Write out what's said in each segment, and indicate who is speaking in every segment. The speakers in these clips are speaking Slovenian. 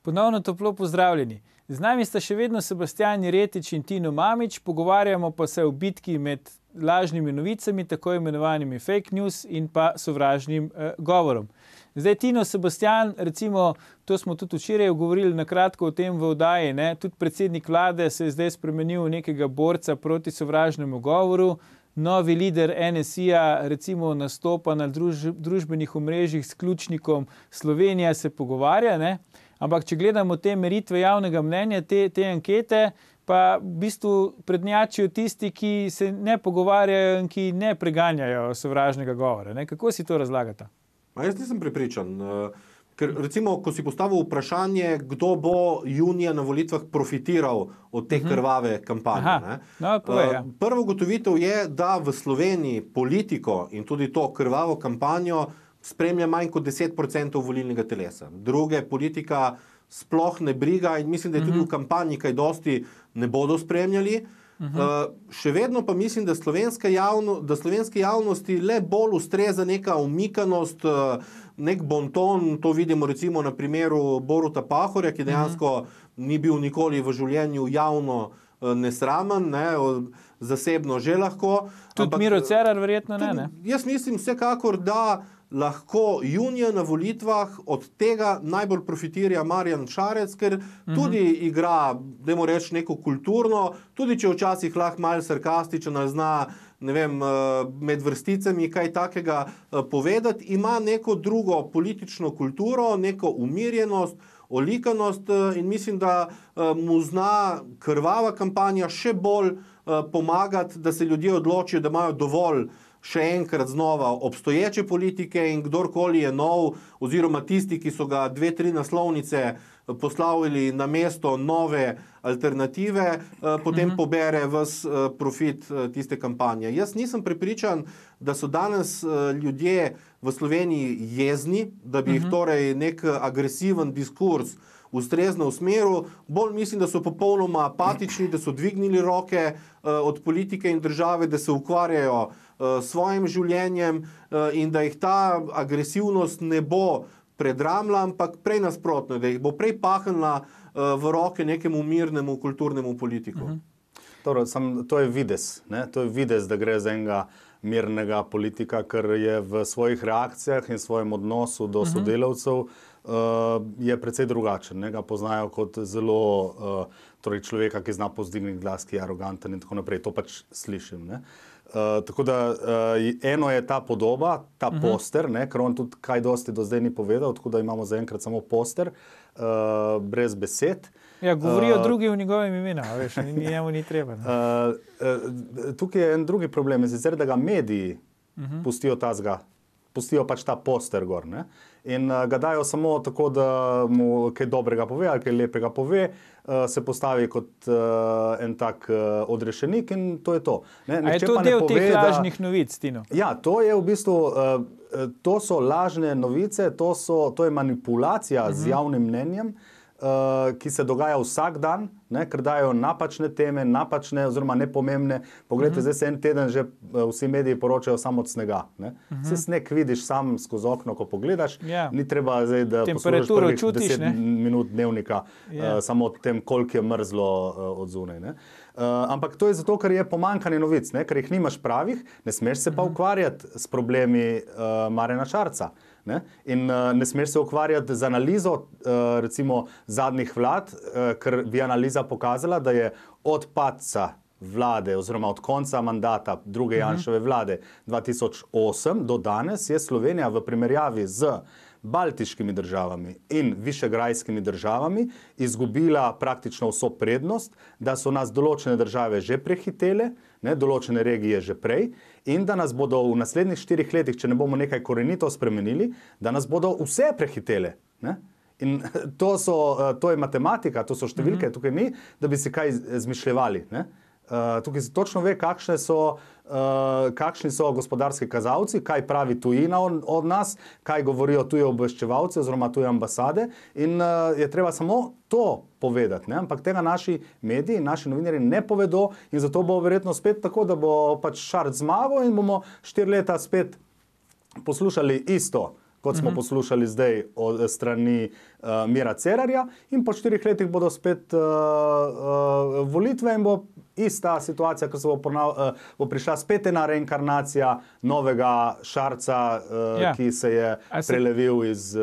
Speaker 1: Ponovno toplo pozdravljeni. Z nami sta še vedno Sebastijan Jeretič in Tino Mamić, pogovarjamo pa se o bitki med lažnimi novicami, tako imenovanimi fake news in pa sovražnim govorom. Zdaj, Tino, Sebastijan, recimo, to smo tudi včeraj govorili na kratko o tem v oddaji, ne? Tudi predsednik vlade se je zdaj spremenil v nekega borca proti sovražnemu govoru. Novi lider NSI-ja recimo nastopa na družbenih omrežjih s ključnikom Slovenija se pogovarja, ne? Ampak če gledamo te meritve javnega mnenja, te ankete, pa v bistvu prednjačijo tisti, ki se ne pogovarjajo in ki ne preganjajo sovražnega govora, ne? Kako si to razlagate?
Speaker 2: Jaz nisem prepričan. Ker recimo, ko si postavil vprašanje, kdo bo junija na volitvah profitiral od te krvave kampanje. Ne?
Speaker 1: No, povej, ja.
Speaker 2: Prva ugotovitev je, da v Sloveniji politiko in tudi to krvavo kampanjo spremlja manj kot 10% volilnega telesa. Druge politika sploh ne briga in mislim, da je tudi v kampanji kaj dosti ne bodo spremljali. Še vedno pa mislim, da slovenske javnosti le bolj ustreza neka umikanost, nek bonton, to vidimo recimo na primeru Boruta Pahorja, ki dejansko ni bil nikoli v življenju javno nesramen, ne, zasebno že lahko.
Speaker 1: Tudi Miro Cerar verjetno ne?
Speaker 2: Jaz mislim vsekakor, da lahko junija na volitvah od tega najbolj profitira Marjan Šarec, ker tudi igra, dajmo reči, neko kulturno, tudi če včasih lahko malo sarkastičen ali zna, ne vem, med vrsticami kaj takega povedati, ima neko drugo politično kulturo, neko umirjenost, olikanost in mislim, da mu zna krvava kampanja še bolj pomagati, da se ljudje odločijo, da imajo dovolj še enkrat znova obstoječe politike in kdorkoli je nov, oziroma tisti, ki so ga 2-3 naslovnice poslavili na mesto nove alternative, potem pobere ves profit tiste kampanje. Jaz nisem prepričan, da so danes ljudje v Sloveniji jezni, da bi jih torej nek agresiven diskurs ustrezno usmeril. Bolj mislim, da so popolnoma apatični, da so dvignili roke od politike in države, da se ukvarjajo svojim življenjem in da jih ta agresivnost ne bo predramla, ampak prej nasprotno, da jih bo prej pahnila v roke nekemu mirnemu kulturnemu politiku.
Speaker 3: To je videz, ne? To je videz, da gre za enega mirnega politika, ker je v svojih reakcijah in svojem odnosu do sodelavcev je precej drugačen. Ne? Ga poznajo kot zelo torej človeka, ki zna povzdigniti glas, ki je aroganten in tako naprej. To pač slišim. Ne? Tako da eno je ta podoba, ta poster, ne, ker on tudi kaj dosti do zdaj ni povedal, tako da imamo zaenkrat samo poster, brez besed.
Speaker 1: Ja, govorijo drugi v njegovem imenu, veš, njemu ni treba.
Speaker 3: Tukaj je en drugi problem, sicer da ga mediji pustijo pač ta poster gor, ne? In ga dajo samo tako, da mu kaj dobrega pove ali kaj lepega pove, se postavi kot en tak odrešenik in to je to. Ne?
Speaker 1: A je to del teh lažnih novic, Tino?
Speaker 3: Ja, to je v bistvu, to so lažne novice, to je manipulacija z javnim mnenjem, ki se dogaja vsak dan, ne, ker dajo napačne teme, napačne oziroma nepomembne. Poglejte, zdaj se en teden že vsi mediji poročajo samo od snega. Ne. Vse sneg vidiš sam skozi okno, ko pogledaš. Ni treba zdaj, da poslušaš prvih 10 minut dnevnika samo o tem, koliko je mrzlo od zunaj. Ne. Ampak to je zato, ker je pomanjkanje novic, ne, ker jih nimaš pravih, ne smeš se pa ukvarjati s problemi Marjana Šarca. Ne? In ne smeš se ukvarjati z analizo recimo zadnjih vlad, ker bi analiza pokazala, da je od padca vlade oziroma od konca mandata druge Janševe vlade 2008 do danes je Slovenija v primerjavi z baltiškimi državami in višegrajskimi državami izgubila praktično vso prednost, da so nas določene države že prehitele, ne, določene regije že prej in da nas bodo v naslednjih 4 letih, če ne bomo nekaj korenito spremenili, da nas bodo vse prehitele. Ne? In to je matematika, to so številke, tukaj ni, da bi si kaj zmišljevali. Ne? Tukaj se točno ve, kakšni so gospodarski kazalci, kaj pravi tujina od nas, kaj govorijo tuje obveščevalci oziroma tuje ambasade in je treba samo to povedati. Ne? Ampak tega naši mediji, naši novinarji ne povedo in zato bo verjetno spet tako, da bo pač Šarec zmagal in bomo 4 leta spet poslušali isto kot smo poslušali zdaj od strani Mira Cerarja, in po 4 letih bodo spet volitve in bo ista situacija, ko se bo prišla spet ena reinkarnacija novega Šarca, ki se je prelevil iz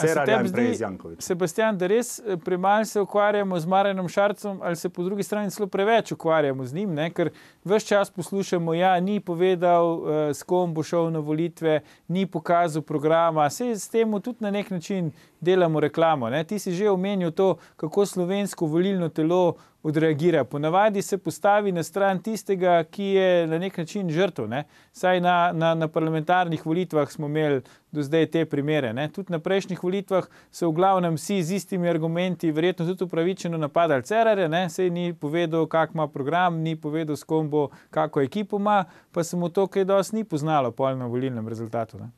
Speaker 3: Cerarja in prej iz Jankovića.
Speaker 1: Sebastian, da res premalo se ukvarjamo z Marjanom Šarcem, ali se po drugi strani celo preveč ukvarjamo z njim, ne? Ker ves čas poslušamo, ni povedal, s kom bo šel na volitve, ni pokazal programa, se s tem tudi na nek način delamo reklamo. Ne? Ti si že omenil to, kako slovensko volilno telo odreagira. Ponavadi se postavi na stran tistega, ki je na nek način žrtev. Ne? Saj na parlamentarnih volitvah smo imeli do zdaj te primere. Ne? Tudi na prejšnjih volitvah so v glavnem vsi z istimi argumenti verjetno tudi upravičeno napadali Cerarja, ne? Saj ni povedal, kak ima program, ni povedal, s kom bo, kako ekipo ima, pa se mu to kaj dosti ni poznalo pol na volilnem rezultatu. Ne?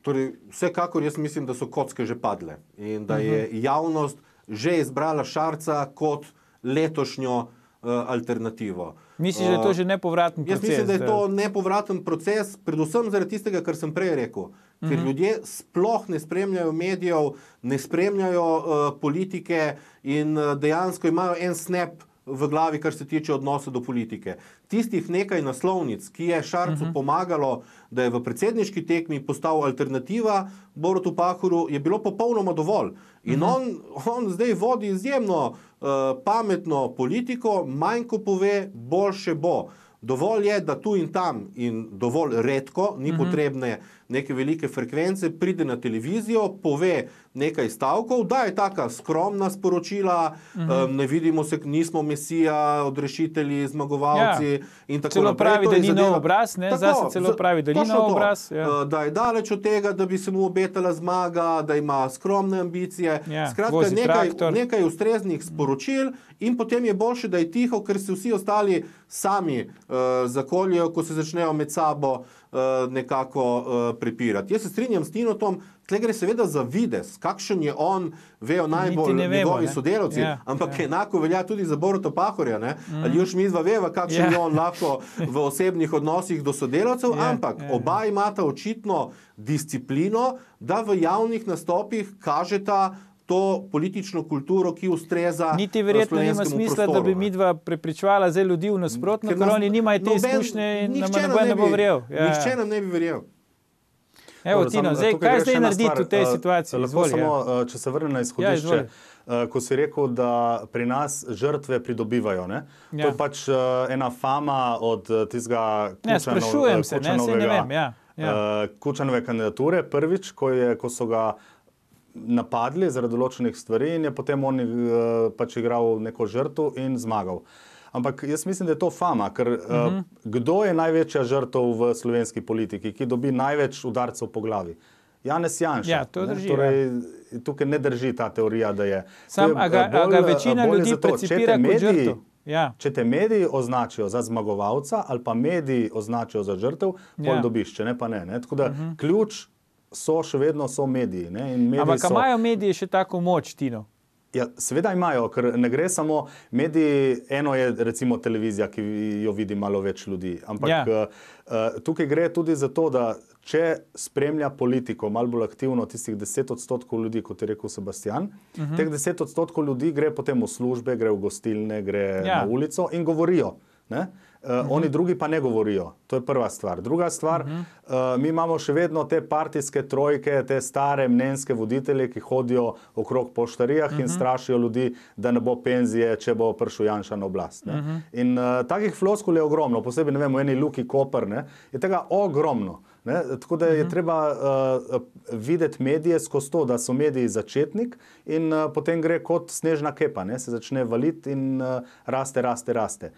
Speaker 2: Torej, vsekakor jaz mislim, da so kocke že padle in da je javnost že izbrala Šarca kot letošnjo alternativo.
Speaker 1: Misliš, da je to že nepovraten proces?
Speaker 2: Jaz mislim, da je to nepovraten proces, predvsem zaradi tistega, kar sem prej rekel. Ker ljudje sploh ne spremljajo medijev, ne spremljajo politike in dejansko imajo en snap v glavi, kar se tiče odnosa do politike. Tistih nekaj naslovnic, ki je Šarcu pomagalo, da je v predsedniški tekmi postal alternativa Borutu Pahorju, je bilo popolnoma dovolj. In on zdaj vodi izjemno pametno politiko, manj ko pove, boljše bo. Dovolj je, da tu in tam in dovolj redko, ni potrebne neke velike frekvence, pride na televizijo, pove nekaj stavkov, da je taka skromna sporočila, ne vidimo se, nismo mesija, odrešitelji, zmagovalci in tako
Speaker 1: celo
Speaker 2: naprej.
Speaker 1: Pravi, da ni nov obraz, ne? Zase celo pravi, da ni nov obraz.
Speaker 2: Da je daleč od tega, da bi se mu obetala zmaga, da ima skromne ambicije. Skratka, nekaj ustreznih sporočil in potem je boljše, da je tiho, ker se vsi ostali sami zakoljejo, ko se začnejo med sabo nekako prepirati. Jaz se strinjam s Tinotom, tle gre seveda za videz, kakšen je on, vejo najbolj njegovi sodelavci, ampak enako velja tudi za Boruta Pahorja, ne? Ali još midva veva, kakšen je on lahko v osebnih odnosih do sodelavcev, ampak oba imata očitno disciplino, da v javnih nastopih kažeta to politično kulturo, ki ustreza
Speaker 1: niti verjetno nima smisla, da bi midva prepričevala zdaj ljudi v nasprotno, ker oni nimajo te izkušnje in nam noben ne bo verjel.
Speaker 2: Nihče nam ne bi verjel.
Speaker 1: Evo, Tino, zdaj, kaj zdaj narediti v tej situaciji?
Speaker 3: Samo, če se vrnem na izhodišče, ko si rekel, da pri nas žrtve pridobivajo. Ne? To je pač ena fama od tistega Kučanove kandidature. Prvič, ko so ga napadli zaradi določenih stvari in je potem on pač igral neko žrtev in zmagal. Ampak jaz mislim, da je to fama, ker kdo je največja žrtev v slovenski politiki, ki dobi največ udarcev po glavi? Janez Janša.
Speaker 1: Ja, to drži.
Speaker 3: Torej, tukaj ne drži ta teorija, da je.
Speaker 1: A ga večina ljudi percipira kot žrtev.
Speaker 3: Če te mediji označijo za zmagovalca ali pa mediji označijo za žrtev, pol dobiš, če ne pa ne. Tako da ključ še vedno so mediji.
Speaker 1: Ampak imajo mediji še tako moč, Tino?
Speaker 3: Ja, seveda imajo, ker ne gre samo mediji, eno je recimo televizija, ki jo vidi malo več ljudi, ampak tukaj gre tudi za to, da če spremlja politiko malo bolj aktivno tistih 10% ljudi, kot je rekel Sebastian, teh 10% ljudi gre potem v službe, gre v gostilne, gre na ulico in govorijo. Ne? Oni drugi pa ne govorijo. To je prva stvar. Druga stvar, mi imamo še vedno te partijske trojke, te stare mnenjske voditelje, ki hodijo okrog po štarijah in strašijo ljudi, da ne bo penzije, če bo prišel Janša na oblast. Ne? In takih floskul je ogromno, posebej ne vem, v eni Luki Koper, ne? Je tega ogromno. Ne? Tako da je treba videti medije skozi to, da so mediji začetnik in potem gre kot snežna kepa, ne? Se začne valiti in raste.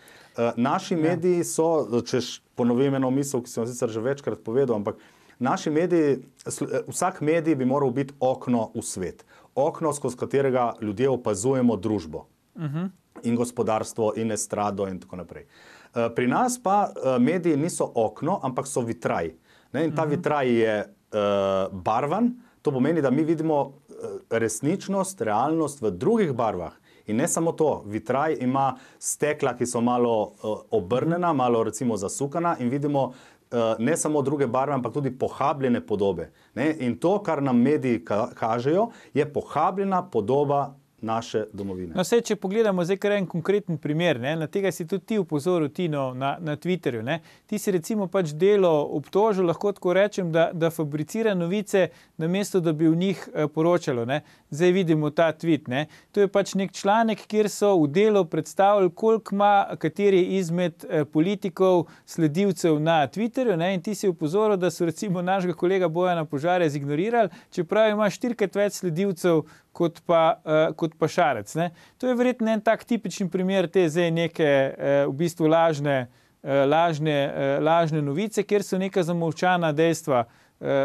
Speaker 3: Naši mediji so, če ponovim eno misel, ki sem sicer že večkrat povedal, ampak naši mediji, vsak medij bi moral biti okno v svet. Okno, skozi katerega ljudje opazujemo družbo in gospodarstvo in estrado in tako naprej. Pri nas pa mediji niso okno, ampak so vitraj. In ta vitraj je barvan, to pomeni, da mi vidimo resničnost, realnost v drugih barvah. In ne samo to, vitraj ima stekla, ki so malo obrnjena, malo recimo zasukana in vidimo ne samo druge barve, ampak tudi pohabljene podobe. Ne? In to, kar nam mediji kažejo, je pohabljena podoba naše domovine.
Speaker 1: No, če pogledamo zdaj kar en konkreten primer, ne, na tega si tudi ti upozoril, Tino, na Twitterju. Ne. Ti si recimo pač Delo obtožil, lahko tako rečem, da fabricira novice, namesto da bi v njih poročalo. Ne. Zdaj vidimo ta tweet. Ne. To je pač nek članek, kjer so v Delu predstavili, koliko ima kateri izmed politikov sledilcev na Twitterju. Ne. In ti si upozoril, da so recimo našega kolega Bojana Požarja zignorirali, čeprav ima 4-krat več sledilcev kot pa Šarec. Ne. To je verjetno en tak tipični primer te zdaj neke v bistvu lažne novice, kjer so neka zamolčana dejstva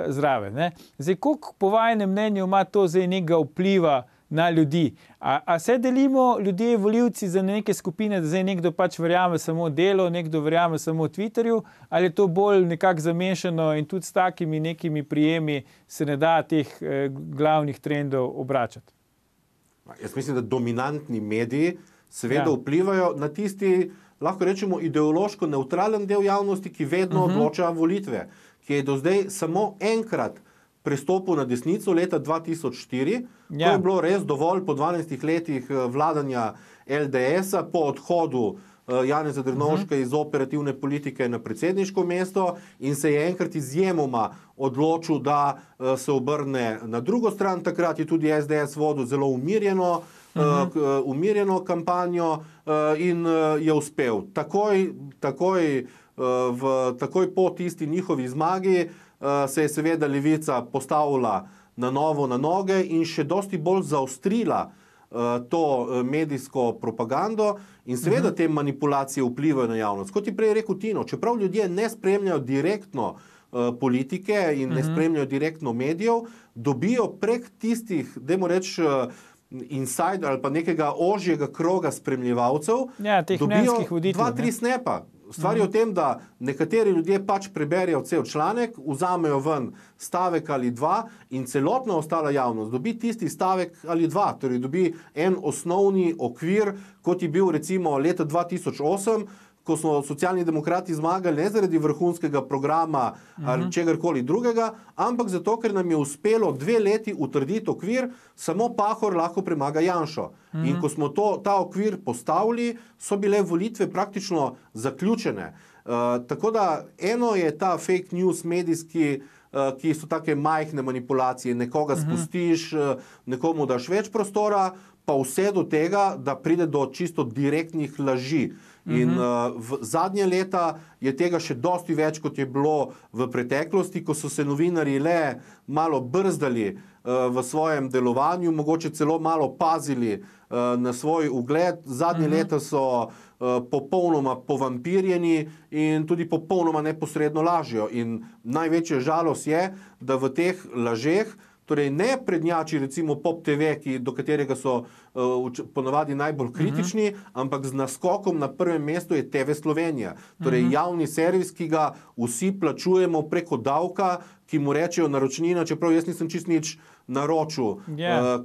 Speaker 1: zraven. Ne. Zdaj, koliko po vajinem mnenju ima to zdaj nekega vpliva na ljudi? A se delimo ljudje, volivci, za neke skupine, da zdaj nekdo pač verjame samo Delo, nekdo verjame samo Twitterju, ali je to bolj nekako zamešano in tudi s takimi nekimi prijemi se ne da teh glavnih trendov obračati?
Speaker 2: Jaz mislim, da dominantni mediji seveda vplivajo na tisti, lahko rečemo, ideološko neutralen del javnosti, ki vedno odloča volitve, ki je do zdaj samo enkrat prestopil na desnico leta 2004, ko je bilo res dovolj po 12 letih vladanja LDS-a, po odhodu Janeza Drnovška iz operativne politike na predsedniško mesto in se je enkrat izjemoma odločil, da se obrne na drugo stran. Takrat je tudi SDS vodil zelo umirjeno kampanjo in je uspel. Takoj po tisti njihovi zmagi se je seveda levica postavila na novo na noge in še dosti bolj zaostrila to medijsko propagando in seveda te manipulacije vplivajo na javnost. Kot je prej rekel Tino, čeprav ljudje ne spremljajo direktno politike in ne spremljajo direktno medijev, dobijo prek tistih, dajmo reči, insider ali pa nekega ožjega kroga spremljevalcev, dobijo 2-3 snepa. Stvar je v tem, da nekateri ljudje pač preberejo cel članek, vzamejo ven stavek ali dva in celotna ostala javnost dobi tisti stavek ali dva, torej dobi en osnovni okvir, kot je bil recimo leta 2008, ko smo Socialni demokrati zmagali ne zaradi vrhunskega programa ali čegarkoli drugega, ampak zato, ker nam je uspelo 2 leti utrditi okvir, samo Pahor lahko premaga Janšo. In ko smo ta okvir postavili, so bile volitve praktično zaključene. Tako da eno je ta fake news medijski, ki so take majhne manipulacije, nekoga spustiš, nekomu daš več prostora, pa vse do tega, da pride do čisto direktnih laži. In v zadnje leta je tega še dosti več, kot je bilo v preteklosti, ko so se novinarji le malo brzdali v svojem delovanju, mogoče celo malo pazili na svoj ugled. Zadnje leta so popolnoma povampirjeni in tudi popolnoma neposredno lažijo. In največja žalost je, da v teh lažeh, torej ne prednjači recimo Pop TV, do katerega so ponavadi najbolj kritični, ampak z naskokom na prvem mestu je TV Slovenija. Torej javni servis, ki ga vsi plačujemo preko davka, ki mu rečejo naročnina, čeprav jaz nisem čist nič naročil,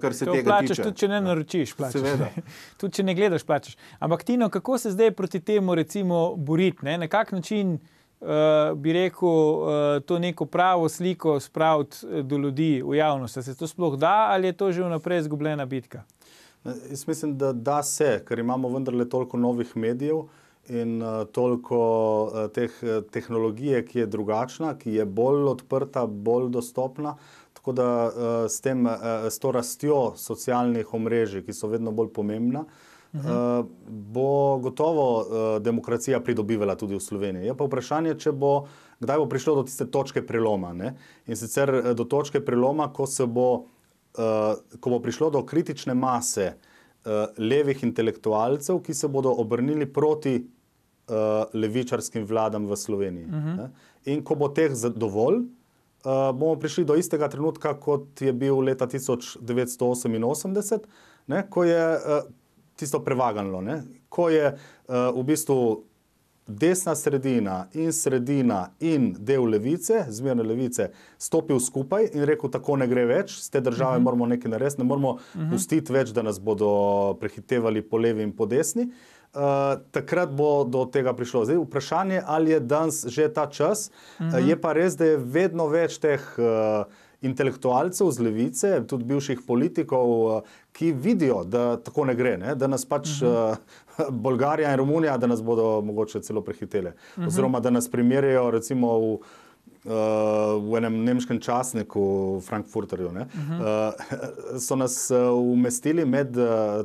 Speaker 2: kar se tega tiče.
Speaker 1: To plačaš tudi, če ne naročiš, plačaš.
Speaker 2: Seveda.
Speaker 1: Tudi, če ne gledaš, plačaš. Ampak Tino, kako se zdaj proti temu recimo boriti? Na kak način bi rekel, to neko pravo sliko spraviti do ljudi v javnosti? Se to sploh da ali je to že vnaprej izgubljena bitka?
Speaker 3: Jaz mislim, da se, ker imamo vendarle toliko novih medijev in toliko tehnologije, ki je drugačna, ki je bolj odprta, bolj dostopna. Tako da s to rastjo socialnih omrežij, ki so vedno bolj pomembna, bo gotovo demokracija pridobivala tudi v Sloveniji. Je pa vprašanje, kdaj bo prišlo do tiste točke preloma. Ne? In sicer do točke preloma, ko bo prišlo do kritične mase levih intelektualcev, ki se bodo obrnili proti levičarskim vladam v Sloveniji. In ko bo teh dovolj, bomo prišli do istega trenutka, kot je bil leta 1988, ne? Ko je tisto prevaganlo, ne? Ko je v bistvu desna sredina in del levice, zmerne levice, stopil skupaj in rekel, tako ne gre več, z te države moramo nekaj narediti, ne moramo pustiti več, da nas bodo prehitevali po levi in po desni. takrat bo do tega prišlo. Zdaj, vprašanje, ali je danes že ta čas, je pa res, da je vedno več teh intelektualcev z levice, tudi bivših politikov, ki vidijo, da tako ne gre, ne? Da nas pač Bolgarija in Romunija, da nas bodo mogoče celo prehitele. Oziroma, da nas primerjajo recimo v enem nemškem časniku, Frankfurterju, so nas umestili med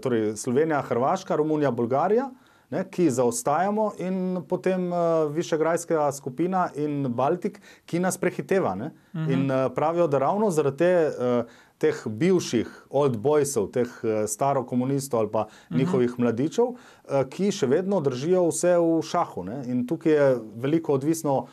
Speaker 3: torej Slovenija, Hrvaška, Romunija, Bolgarija, ne, ki zaostajamo, in potem Višegrajska skupina in Baltik, ki nas prehiteva. Ne? In pravijo, da ravno zaradi teh bivših old boysov, teh starokomunistov ali pa njihovih mladičev, ki še vedno držijo vse v šahu. Ne? In tukaj je veliko odvisno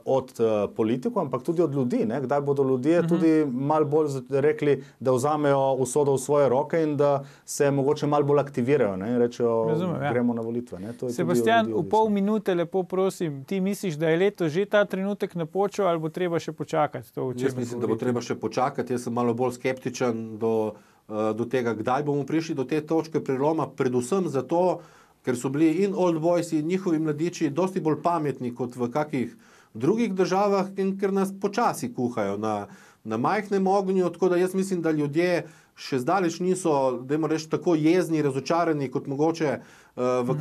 Speaker 3: od politikov, ampak tudi od ljudi. Ne? Kdaj bodo ljudje tudi malo bolj rekli, da vzamejo usodo v svoje roke in da se mogoče malo bolj aktivirajo, ne? In rečejo, gremo na volitve. Ne? To je
Speaker 1: Sebastian, v pol minute, lepo prosim, ti misliš, da je leto že ta trenutek napočil ali bo treba še počakati?
Speaker 2: Jaz mislim, da bo treba še počakati. Jaz sem malo bolj skeptičen do tega, kdaj bomo prišli do te točke preloma, predvsem zato, ker so bili in old boys in njihovi mladiči dosti bolj pametni kot v kakih drugih državah, in ker nas počasi kuhajo na majhnem ognju, tako da jaz mislim, da ljudje še zdaleč niso, dajmo reči, tako jezni, razočarani kot mogoče v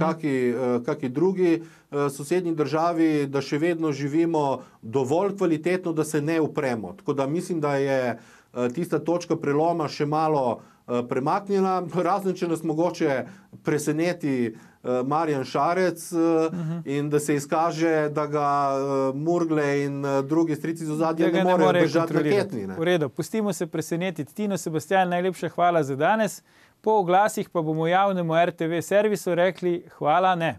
Speaker 2: kaki drugi sosednji državi, da še vedno živimo dovolj kvalitetno, da se ne upremo. Tako da mislim, da je tista točka preloma še malo premaknjena, razen če nas mogoče preseneti Marjan Šarec in da se izkaže, da ga Murgle in drugi strici z ozadja ne morejo držati na ketni.
Speaker 1: V redu, pustimo se presenetiti. Tino, Sebastian, najlepša hvala za danes. Po oglasih pa bomo javnemu RTV servisu rekli hvala ne.